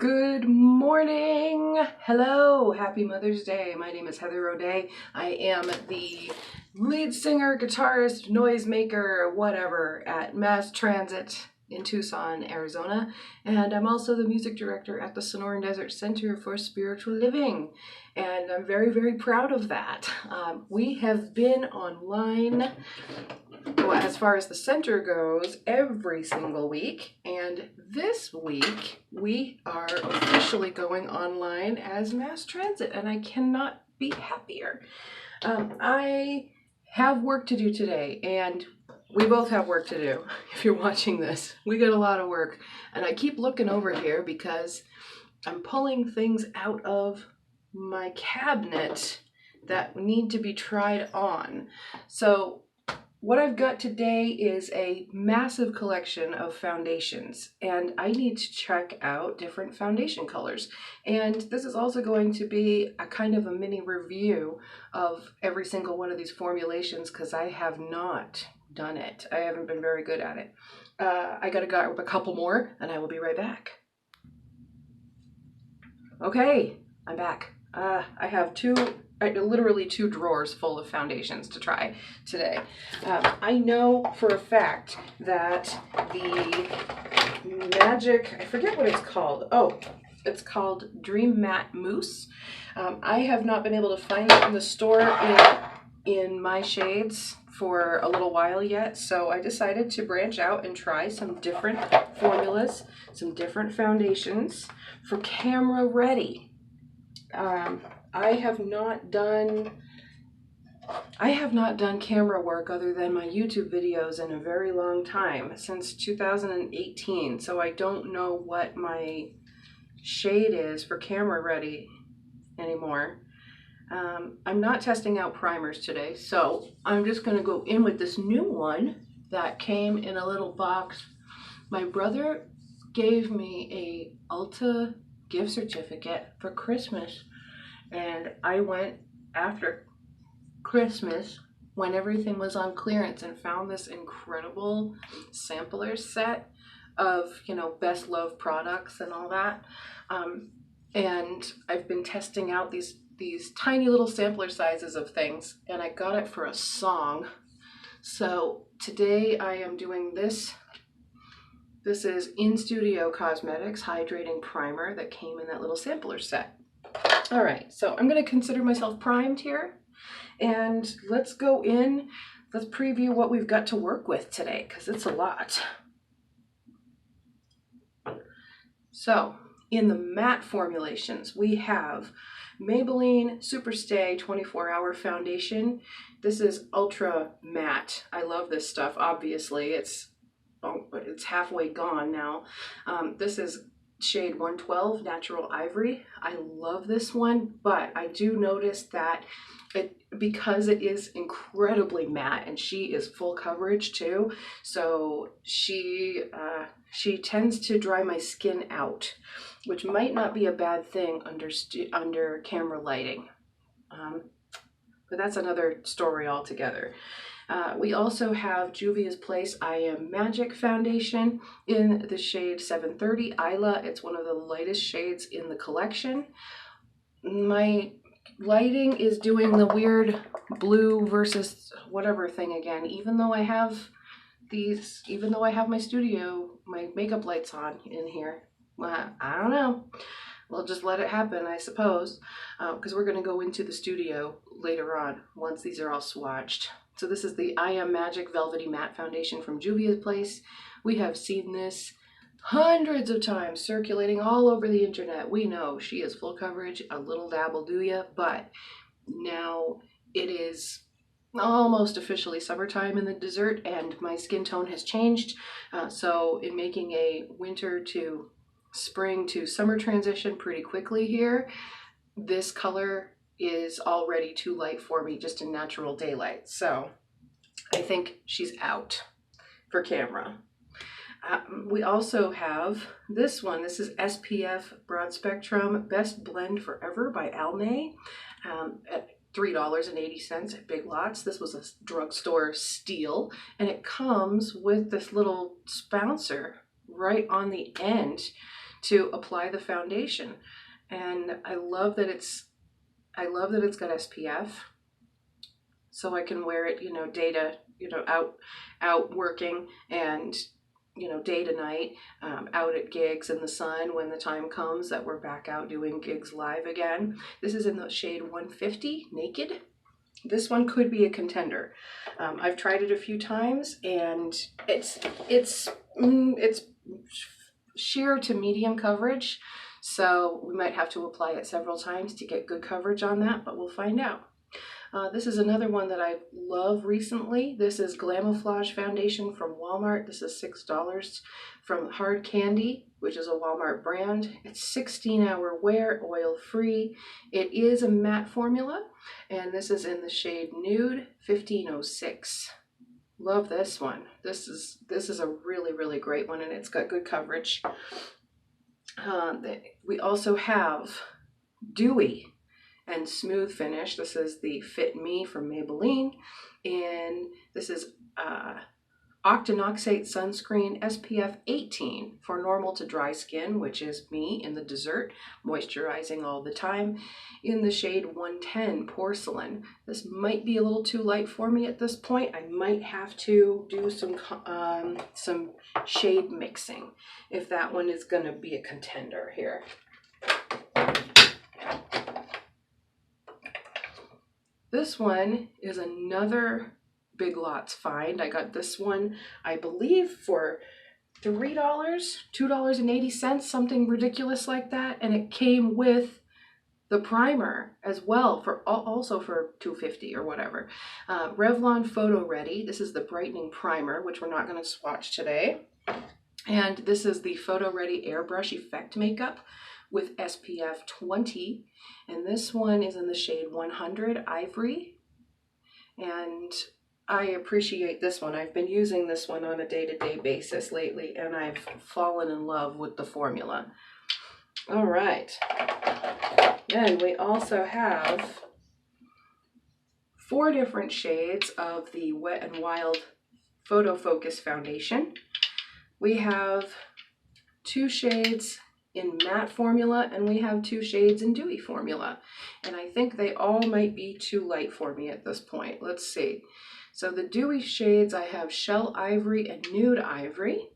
Good morning. Hello. Happy Mother's Day. My name is Heather O'Day. I am the lead singer, guitarist, noisemaker, whatever at Mass Transit in Tucson, Arizona. And I'm also the music director at the Sonoran Desert Center for Spiritual Living. And I'm very, very proud of that. We have been online, as far as the center goes, every single week. And this week, we are officially going online as Mass Transit, and I cannot be happier. I have work to do today, and we both have work to do. If you're watching this, we got a lot of work. And I keep looking over here because I'm pulling things out of my cabinet that need to be tried on. So what I've got today is a massive collection of foundations, and I need to check out different foundation colors. And this is also going to be a kind of a mini review of every single one of these formulations because I have not done it. I haven't been very good at it. I gotta grab a couple more and I will be right back. Okay, I'm back. I have literally two drawers full of foundations to try today. I know for a fact that the Magic, I forget what it's called. Oh, it's called Dream Matte Mousse. I have not been able to find it in the store in my shades for a little while yet, so I decided to branch out and try some different formulas, some different foundations for camera ready. I have not done camera work other than my YouTube videos in a very long time, since 2018, so I don't know what my shade is for camera ready anymore. I'm not testing out primers today, so I'm just going to go in with this new one that came in a little box. My brother gave me a Ulta gift certificate for Christmas, and I went after Christmas when everything was on clearance and found this incredible sampler set of, best love products and all that. And I've been testing out these tiny little sampler sizes of things, and I got it for a song. So today I am doing this. This is In Studio Cosmetics Hydrating Primer that came in that little sampler set. All right, so I'm going to consider myself primed here, and let's go in. Let's preview what we've got to work with today, because it's a lot. So in the matte formulations, we have Maybelline Superstay 24-Hour Foundation. This is ultra matte. I love this stuff. Obviously, it's halfway gone now. This is shade 112 Natural Ivory. I love this one, but I do notice that because it is incredibly matte, and she is full coverage too, so she tends to dry my skin out, which might not be a bad thing under camera lighting, but that's another story altogether. We also have Juvia's Place I Am Magic Foundation in the shade 730 Isla. It's one of the lightest shades in the collection. My lighting is doing the weird blue versus whatever thing again, even though I have my makeup lights on in here. I don't know. We'll just let it happen, I suppose, because we're going to go into the studio later on once these are all swatched. So this is the I Am Magic Velvety Matte Foundation from Juvia's Place. We have seen this hundreds of times circulating all over the internet. We know she is full coverage, a little dab will do ya, but now it is almost officially summertime in the desert, and my skin tone has changed. So in making a winter to spring to summer transition pretty quickly here, this color is already too light for me just in natural daylight. So I think she's out for camera. We also have this one. This is SPF Broad Spectrum Best Blend Forever by Almay at $3.80 at Big Lots. This was a drugstore steal, and it comes with this little spouncer right on the end to apply the foundation. And I love that it's got SPF, so I can wear it, out working, and day to night, out at gigs in the sun when the time comes that we're back out doing gigs live again. This is in the shade 150 Naked. This one could be a contender. I've tried it a few times, and it's sheer to medium coverage, so we might have to apply it several times to get good coverage on that, but we'll find out. This is another one that I love recently. This is Glamouflage Foundation from Walmart. This is $6 from Hard Candy, which is a Walmart brand. It's 16-hour wear, oil-free. It is a matte formula, and this is in the shade Nude 1506. Love this one. This is a really, really great one, and it's got good coverage. We also have Dewy and Smooth Finish. This is the Fit Me from Maybelline, and this is Octinoxate Sunscreen SPF 18 for normal to dry skin, which is me in the dessert, moisturizing all the time, in the shade 110 Porcelain. This might be a little too light for me at this point. I might have to do some shade mixing if that one is going to be a contender here. This one is another Big Lots find. I got this one, I believe, for $3, $2.80, something ridiculous like that, and it came with the primer as well, also for $2.50 or whatever. Revlon Photoready. This is the brightening primer, which we're not going to swatch today, and this is the Photoready Airbrush Effect Makeup with SPF 20, and this one is in the shade 100 Ivory, and I appreciate this one. I've been using this one on a day-to-day basis lately, and I've fallen in love with the formula. All right, then we also have 4 different shades of the Wet n Wild Photo Focus Foundation. We have 2 shades in matte formula, and we have 2 shades in dewy formula, and I think they all might be too light for me at this point. Let's see. So the dewy shades, I have Shell Ivory and Nude Ivory,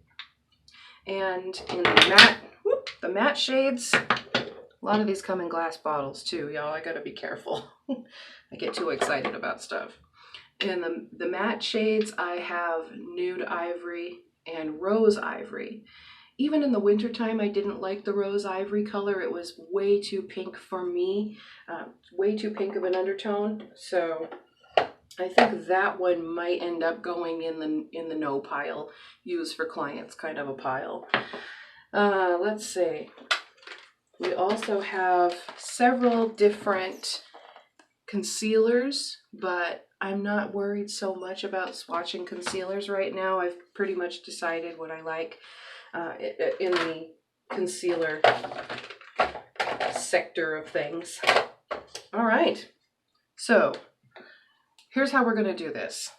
and in the matte shades, a lot of these come in glass bottles too, y'all. I gotta be careful. I get too excited about stuff. In the matte shades, I have Nude Ivory and Rose Ivory. Even in the wintertime, I didn't like the Rose Ivory color. It was way too pink for me, way too pink of an undertone. So I think that one might end up going in the no pile, used for clients kind of a pile. Let's see. We also have several different concealers, but I'm not worried so much about swatching concealers right now. I've pretty much decided what I like in the concealer sector of things. All right, so here's how we're going to do this.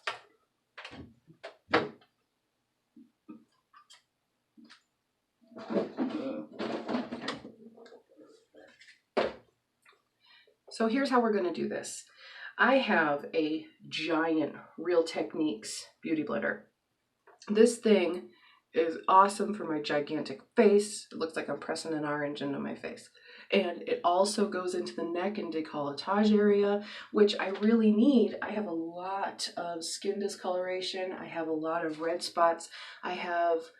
I have a giant Real Techniques Beauty Blender. This thing is awesome for my gigantic face. It looks like I'm pressing an orange into my face. And it also goes into the neck and décolletage area, which I really need. I have a lot of skin discoloration. I have a lot of red spots. I have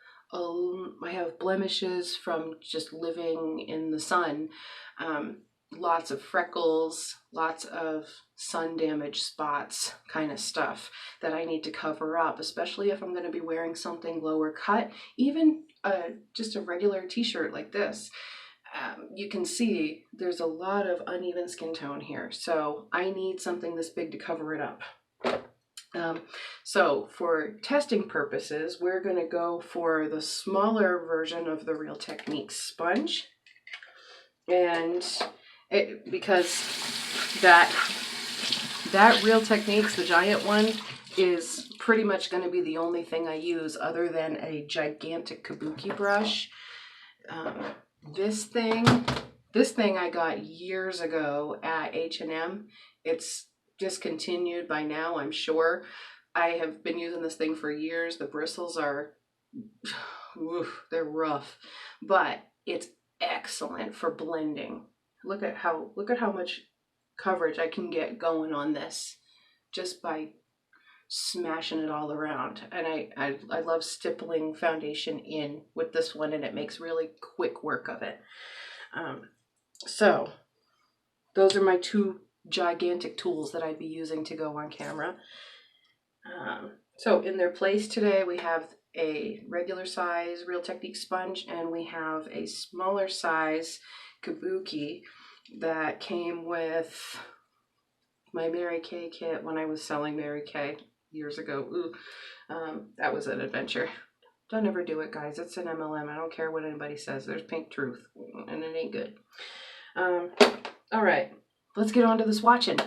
blemishes from just living in the sun. Lots of freckles, lots of sun damage spots kind of stuff that I need to cover up, especially if I'm going to be wearing something lower cut, even just a regular t-shirt like this. You can see there's a lot of uneven skin tone here, so I need something this big to cover it up. So for testing purposes, we're going to go for the smaller version of the Real Techniques sponge, and because that Real Techniques, the giant one, is pretty much going to be the only thing I use other than a gigantic kabuki brush. This thing I got years ago at H&M. It's discontinued by now, I'm sure. I have been using this thing for years. The bristles are, oof, they're rough, but it's excellent for blending. Look at how much coverage I can get going on this just by smashing it all around. And I love stippling foundation in with this one, and it makes really quick work of it. So those are my two gigantic tools that I'd be using to go on camera. So in their place today, we have a regular size Real Technique sponge, and we have a smaller size kabuki that came with my Mary Kay kit when I was selling Mary Kay years ago. Ooh, that was an adventure. Don't ever do it, guys. It's an MLM. I don't care what anybody says. There's pink truth, and it ain't good. All right, let's get on to the swatching.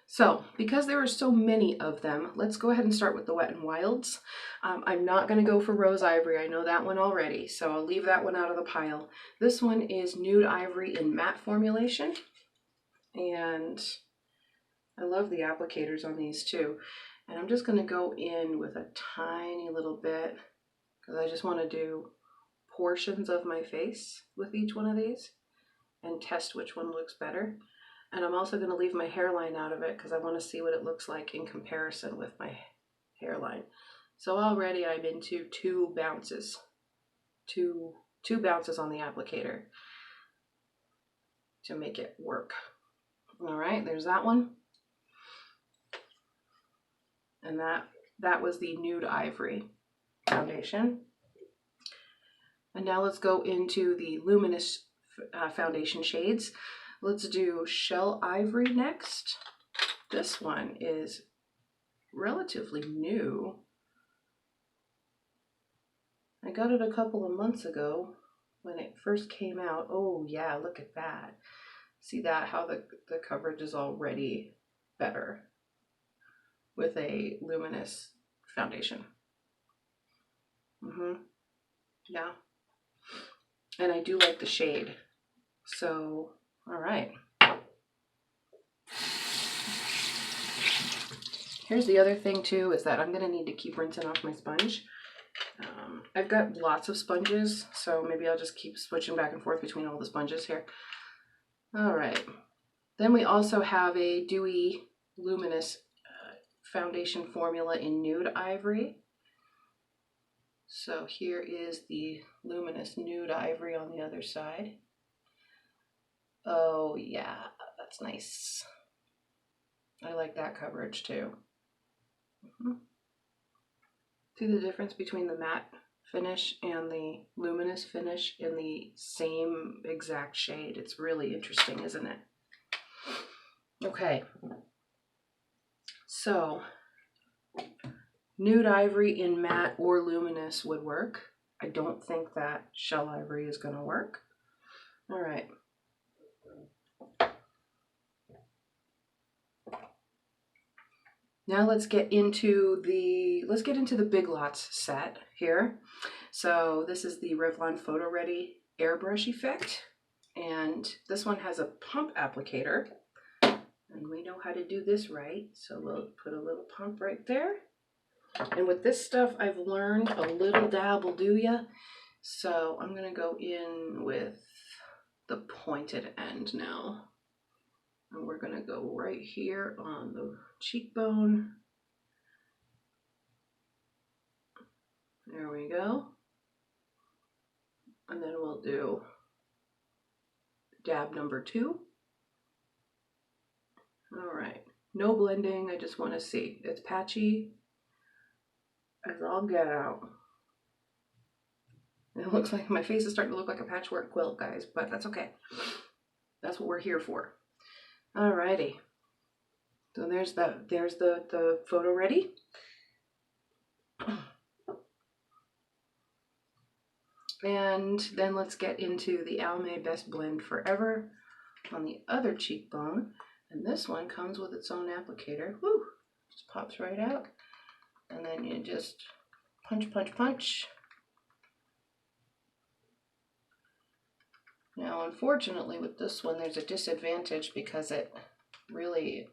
So, because there are so many of them, let's go ahead and start with the Wet n Wilds. I'm not going to go for Rose Ivory. I know that one already, so I'll leave that one out of the pile. This one is Nude Ivory in matte formulation, and I love the applicators on these too. And I'm just going to go in with a tiny little bit because I just want to do portions of my face with each one of these and test which one looks better. And I'm also going to leave my hairline out of it because I want to see what it looks like in comparison with my hairline. So already I'm into two bounces on the applicator to make it work. All right, there's that one. And that was the Nude Ivory foundation. And now let's go into the Luminous Foundation shades. Let's do Shell Ivory next. This one is relatively new. I got it a couple of months ago when it first came out. Oh yeah, look at that. See that, how the coverage is already better with a luminous foundation. Yeah. And I do like the shade. So, all right. Here's the other thing too, is that I'm gonna need to keep rinsing off my sponge. I've got lots of sponges, so maybe I'll just keep switching back and forth between all the sponges here. All right. Then we also have a Dewy Luminous foundation formula in Nude Ivory. So here is the Luminous Nude Ivory on the other side. Oh yeah, that's nice. I like that coverage too. See the difference between the matte finish and the luminous finish in the same exact shade? It's really interesting, isn't it? Okay, so Nude Ivory in matte or luminous would work. I don't think that Shell Ivory is going to work. All right. Now let's get into the Big Lots set here. So this is the Revlon Photoready Airbrush effect, and this one has a pump applicator, and we know how to do this right. So we'll put a little pump right there. And with this stuff, I've learned a little dab will do ya. So I'm gonna go in with the pointed end now. And we're gonna go right here on the cheekbone. There we go. And then we'll do dab number 2. All right, no blending, I just wanna see. It's patchy as all get out. It looks like my face is starting to look like a patchwork quilt, guys, but that's okay. That's what we're here for. Alrighty. So there's the Photoready. And then let's get into the Almay Best Blend Forever on the other cheekbone. And this one comes with its own applicator. Woo! Just pops right out. And then you just punch, punch, punch. Now, unfortunately, with this one, there's a disadvantage because it really,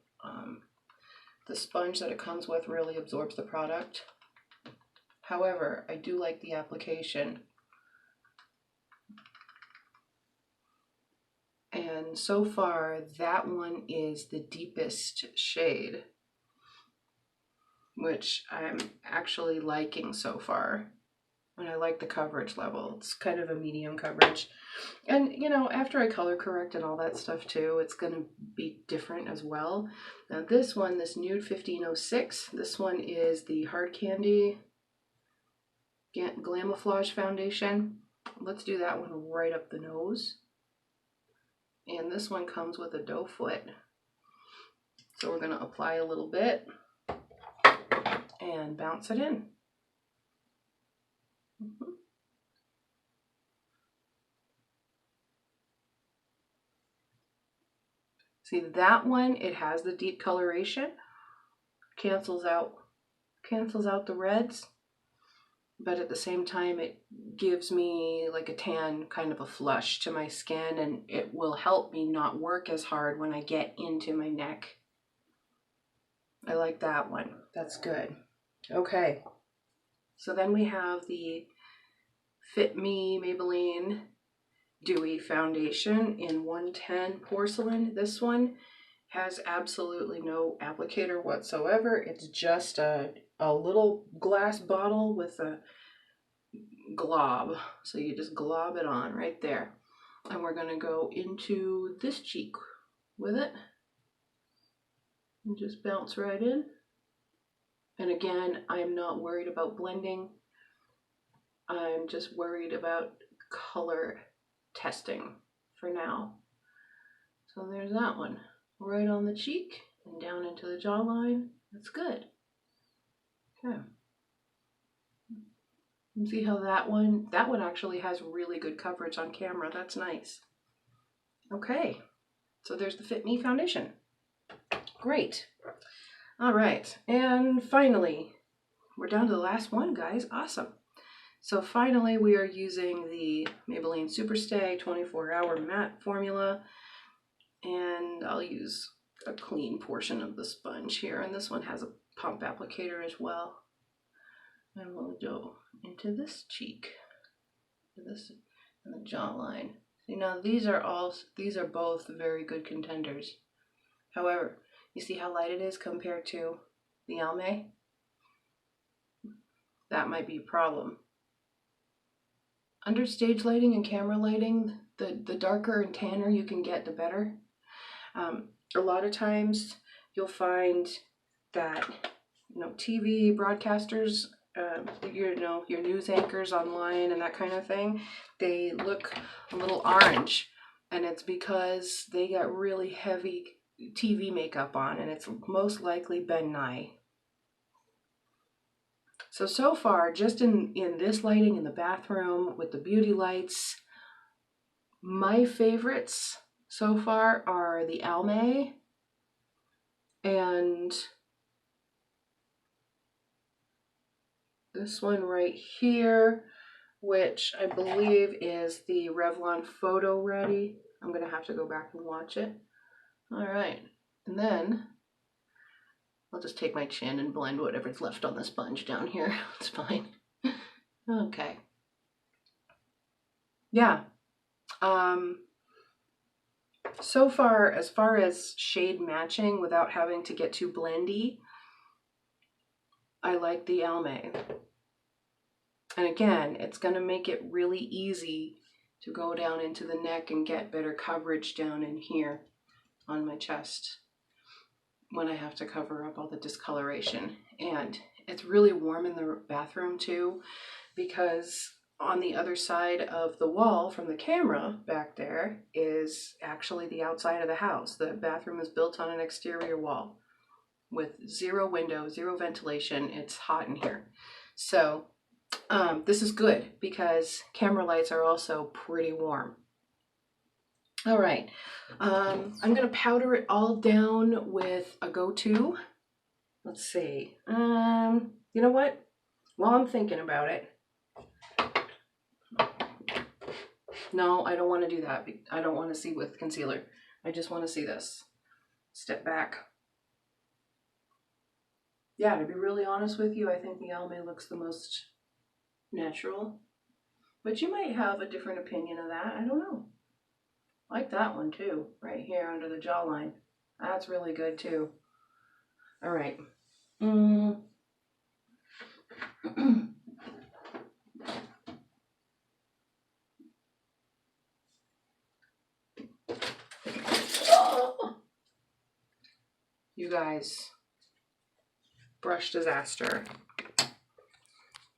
the sponge that it comes with really absorbs the product. However, I do like the application. And so far, that one is the deepest shade, which I'm actually liking so far. And I like the coverage level. It's kind of a medium coverage. And, you know, after I color correct and all that stuff too, it's going to be different as well. Now this one, this Nude 1506, this one is the Hard Candy Glamouflage Foundation. Let's do that one right up the nose. And this one comes with a doe foot. So we're going to apply a little bit and bounce it in. See that one, it has the deep coloration, cancels out the reds, but at the same time it gives me like a tan kind of a flush to my skin, and it will help me not work as hard when I get into my neck. I like that one. That's good. Okay. So then we have the Fit Me Maybelline Dewy Foundation in 110 Porcelain. This one has absolutely no applicator whatsoever. It's just a little glass bottle with a glob. So you just glob it on right there. And we're going to go into this cheek with it. And just bounce right in. And again, I'm not worried about blending. I'm just worried about color testing for now. So there's that one. Right on the cheek and down into the jawline. That's good. Okay. You see how that one actually has really good coverage on camera. That's nice. Okay. So there's the Fit Me foundation. Great. All right. And finally, we're down to the last one, guys. Awesome. So finally, we are using the Maybelline Superstay 24-hour matte formula. And I'll use a clean portion of the sponge here. And this one has a pump applicator as well. And we'll go into this cheek, this and the jawline. See, now these are both very good contenders. However, you see how light it is compared to the Almay? That might be a problem. Under stage lighting and camera lighting, the darker and tanner you can get, the better. A lot of times you'll find that, you know, TV broadcasters, your news anchors online and that kind of thing, they look a little orange, and it's because they got really heavy TV makeup on, and it's most likely Ben Nye. So far, just in this lighting in the bathroom with the beauty lights, my favorites so far are the Almay and this one right here, which I believe is the Revlon Photoready. I'm going to have to go back and watch it. All right, and then I'll just take my chin and blend whatever's left on the sponge down here. It's fine. Okay. Yeah. So far as shade matching without having to get too blendy, I like the Almay. And again, it's going to make it really easy to go down into the neck and get better coverage down in here on my chest when I have to cover up all the discoloration. And it's really warm in the bathroom too, because on the other side of the wall from the camera back there is actually the outside of the house. The bathroom is built on an exterior wall with zero window, zero ventilation. It's hot in here. So this is good because camera lights are also pretty warm. All right. I'm gonna powder it all down with a go-to. Let's see. You know what? While I'm thinking about it, no, I don't want to do that. I don't want to see with concealer. I just want to see this. Step back. Yeah, to be really honest with you, I think the Almay looks the most natural. But you might have a different opinion of that. I don't know. I like that one too, right here under the jawline. That's really good too. All right. You guys, brush disaster.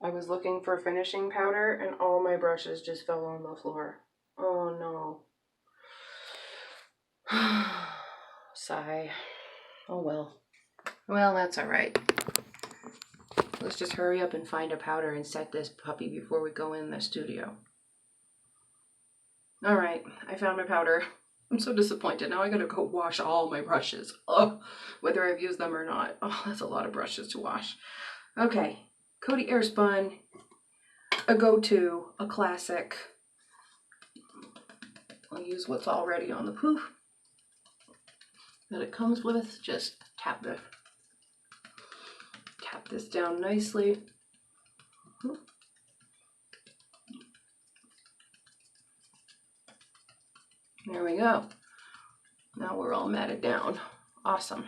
I was looking for finishing powder and all my brushes just fell on the floor. Oh no. Sigh. Oh well. Well, that's all right. Let's just hurry up and find a powder and set this puppy before we go in the studio. All right, I found my powder. I'm so disappointed. Now I gotta go wash all my brushes. Oh, whether I've used them or not. Oh, that's a lot of brushes to wash. Okay, Coty Airspun, a go-to, a classic. I'll use what's already on the poof that it comes with. Just tap this down nicely. There we go. Now we're all matted down. Awesome.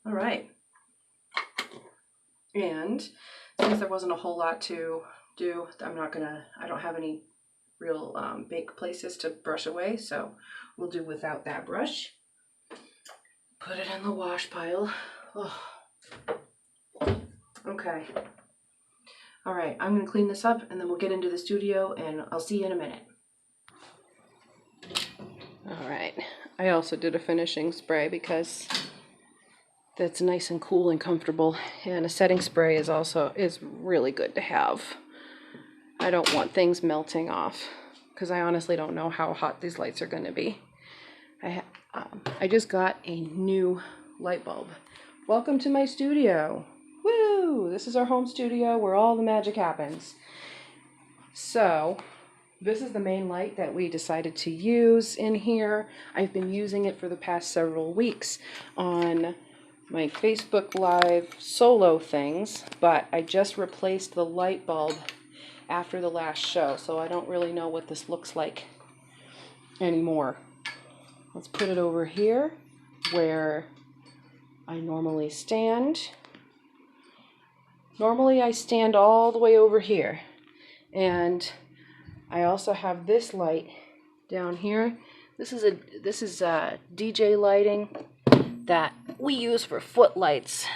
All right. And since there wasn't a whole lot to do, I don't have any real big places to brush away, so we'll do without that brush. Put it in the wash pile. Oh. Okay. All right, I'm gonna clean this up and then we'll get into the studio and I'll see you in a minute. All right, I also did a finishing spray because that's nice and cool and comfortable, and a setting spray is really good to have. I don't want things melting off because I honestly don't know how hot these lights are going to be. I just got a new light bulb. Welcome to my studio. Woo! This is our home studio where all the magic happens. So this is the main light that we decided to use in here. I've been using it for the past several weeks on my Facebook Live solo things, but I just replaced the light bulb after the last show, so I don't really know what this looks like anymore. Let's put it over here where I normally stand. Normally I stand all the way over here, and I also have this light down here. This is DJ lighting that we use for footlights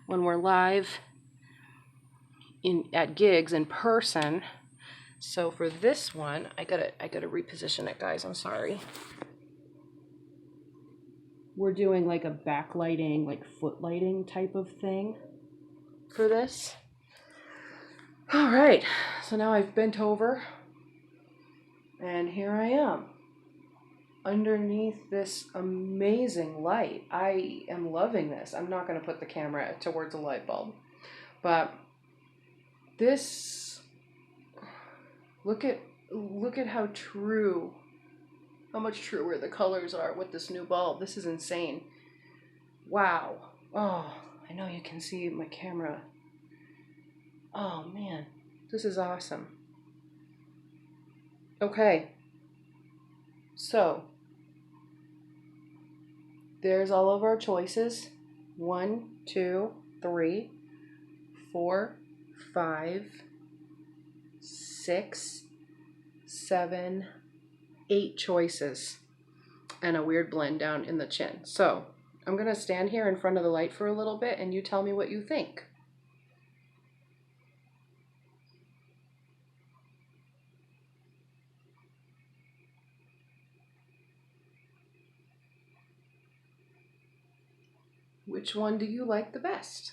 when we're live at gigs in person. So for this one, I gotta reposition it, guys. I'm sorry. We're doing like a backlighting, like foot lighting type of thing for this. All right, so now I've bent over and here I am underneath this amazing light. I am loving this. I'm not going to put the camera towards a light bulb, but this, look at how much truer the colors are with this new bulb. This is insane. Wow. Oh, I know you can see my camera. Oh man, this is awesome. Okay, so there's all of our choices. 1, 2, 3, 4, 5, 6, 7, 8 choices, and a weird blend down in the chin. So I'm gonna stand here in front of the light for a little bit and you tell me what you think. Which one do you like the best?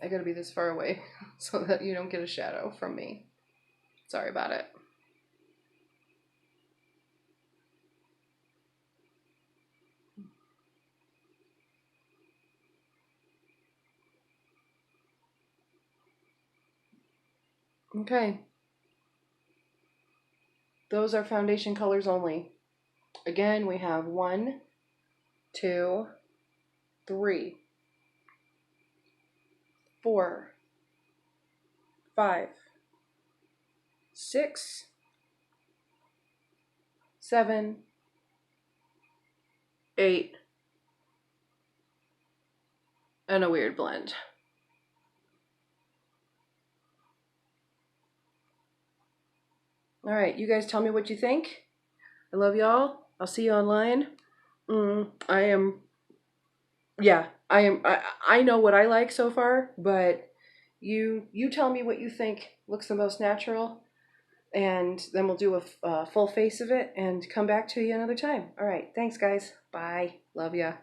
I gotta be this far away so that you don't get a shadow from me. Sorry about it. Okay. Those are foundation colors only. Again, we have 1, 2, 3, 4, 5, 6, 7, 8, and a weird blend. All right, you guys tell me what you think. I love y'all. I'll see you online. I know what I like so far, but you tell me what you think looks the most natural, and then we'll do a full face of it and come back to you another time. All right, thanks guys. Bye. Love ya.